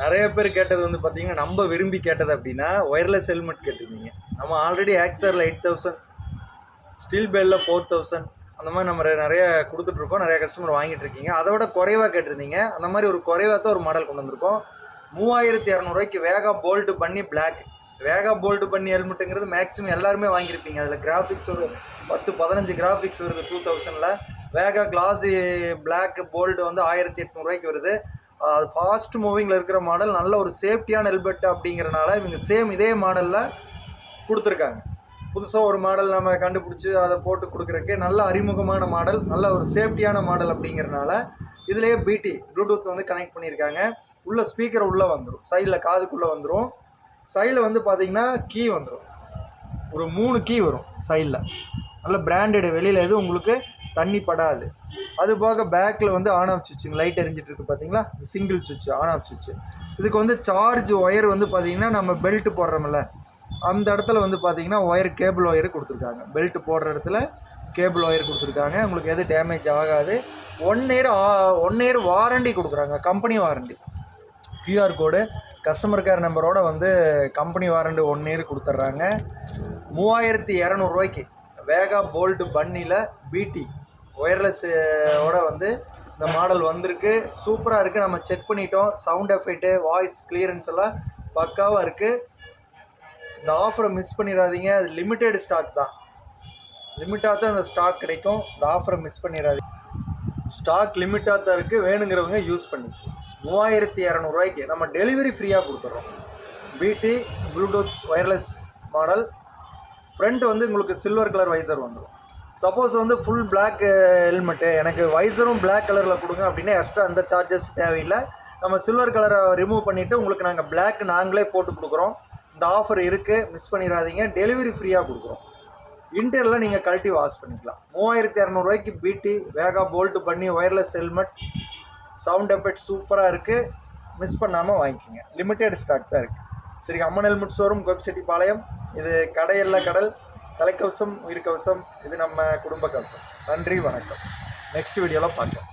நிறைய பேர் கேட்டது வந்து பார்த்தீங்கன்னா, நம்ம விரும்பி கேட்டது அப்படின்னா, ஒயர்லெஸ் ஹெல்மெட் கேட்டிருந்தீங்க. நம்ம ஆல்ரெடி ஆக்ஸரில் 8000, ஸ்டீல் பேலில் 4000 அந்த மாதிரி நம்ம நிறைய கொடுத்துட்ருக்கோம். நிறைய கஸ்டமர் வாங்கிட்டு இருக்கீங்க. அதை விட குறைவாக கேட்டிருந்தீங்க. அந்த மாதிரி ஒரு குறைவாக தான் ஒரு மாடல் கொண்டு வந்திருக்கோம். 3200 வேகா போல்ட் பண்ணி பிளாக். வேகா போல்ட் பண்ணி ஹெல்மெட்டுங்கிறது மேக்ஸிமம் எல்லாருமே வாங்கியிருப்பீங்க. அதில் கிராஃபிக்ஸ் ஒரு 10-15 கிராஃபிக்ஸ் வருது 2000ல். வேகா கிளாஸி பிளாக் போல்ட் வந்து 1800 வருது. அது ஃபாஸ்ட் மூவிங்கில் இருக்கிற மாடல், நல்ல ஒரு சேஃப்டியான ஹெல்மெட் அப்படிங்கிறனால இவங்க சேம் இதே மாடலில் கொடுத்துருக்காங்க. புதுசாக ஒரு மாடல் நம்ம கண்டுபிடிச்சி அதை போட்டு கொடுக்குறக்கு நல்ல அறிமுகமான மாடல், நல்ல ஒரு சேஃப்டியான மாடல் அப்படிங்கிறனால இதுலேயே பிடி ப்ளூடூத் வந்து கனெக்ட் பண்ணியிருக்காங்க. உள்ள ஸ்பீக்கர் உள்ளே வந்துடும், சைடில் காதுக்குள்ளே வந்துடும். சைடில் வந்து பார்த்திங்கன்னா கீ வந்துடும், ஒரு 3 கீ வரும் சைடில். நல்ல பிராண்டடு, வெளியில் எதுவும் உங்களுக்கு தண்ணி படாது. அது போக பேக்கில் வந்து ஆன் ஆஃப் சுவிட்சுங்க லைட் எரிஞ்சிட்டு இருக்குது பார்த்தீங்களா, சிங்கிள் சுவிட்சு, ஆன் ஆஃப் சுவிட்சு. இதுக்கு வந்து சார்ஜ் ஒயர் வந்து பார்த்திங்கன்னா நம்ம பெல்ட் போடுறோம்ல அந்த இடத்துல வந்து பார்த்திங்கன்னா ஒயர், கேபிள் ஒயர் கொடுத்துருக்காங்க. பெல்ட் போடுற இடத்துல கேபிள் ஒயர் கொடுத்துருக்காங்க. உங்களுக்கு எது டேமேஜ் ஆகாது. 1 இயர் வாரண்டி கொடுக்குறாங்க, company warranty. QR code, customer care நம்பரோட வந்து கம்பெனி வாரண்டி 1 இயர் கொடுத்துட்றாங்க. 3200 வேகா போல்ட் பன்னியில் பிடி ஒயர்லெஸ்ஸோட வந்து இந்த மாடல் வந்திருக்கு. சூப்பராக இருக்குது. நம்ம செக் பண்ணிட்டோம். சவுண்ட் எஃபெக்ட்டு, வாய்ஸ் கிளியரன்ஸ் எல்லாம் பக்காவாக இருக்குது. இந்த ஆஃபரை மிஸ் பண்ணிடாதீங்க. அது லிமிட்டெட் ஸ்டாக் தான், லிமிட்டாக தான் இந்த ஸ்டாக் கிடைக்கும். இந்த ஆஃபரை மிஸ் பண்ணிடாதீங்க. ஸ்டாக் லிமிட்டாக தான் இருக்குது, வேணுங்கிறவங்க யூஸ் பண்ணி. 3200 நம்ம டெலிவரி ஃப்ரீயாக கொடுத்துட்றோம். பிடி ப்ளூடூத் ஒயர்லெஸ் மாடல். ஃப்ரண்ட் வந்து உங்களுக்கு சில்வர் கலர் வைசர் வந்துடும். சப்போஸ் வந்து ஃபுல் பிளாக் ஹெல்மெட்டு, எனக்கு வைசரும் பிளாக் கலரில் கொடுங்க அப்படின்னா எக்ஸ்ட்ரா அந்த சார்ஜஸ் தேவையில்லை. நம்ம சில்வர் கலரை ரிமூவ் பண்ணிவிட்டு உங்களுக்கு நாங்கள் பிளாக் நாங்களே போட்டு கொடுக்குறோம். இந்த ஆஃபர் இருக்குது, மிஸ் பண்ணிடாதீங்க. டெலிவரி ஃப்ரீயாக கொடுக்குறோம். இன்டீரியரில் நீங்கள் கழட்டி வாஷ் பண்ணிக்கலாம். 3200 பிடி வேகா போல்ட் பண்ணி ஒயர்லெஸ் ஹெல்மெட், சவுண்ட் எஃபெக்ட் சூப்பராக இருக்குது. மிஸ் பண்ணாமல் வாங்கிக்கோங்க. லிமிட்டெட் ஸ்டாக் தான் இருக்குது. சரி, அம்மன் ஹெல்மெட் ஷோரூம், கோபிச்செட்டிப்பாளையம். இது கடையல்ல கடல், தலைக்கவசம், உயிர் கவசம். இது நம்ம குடும்ப கவசம். நன்றி, வணக்கம். நெக்ஸ்ட் வீடியோவில் பார்க்கலாம்.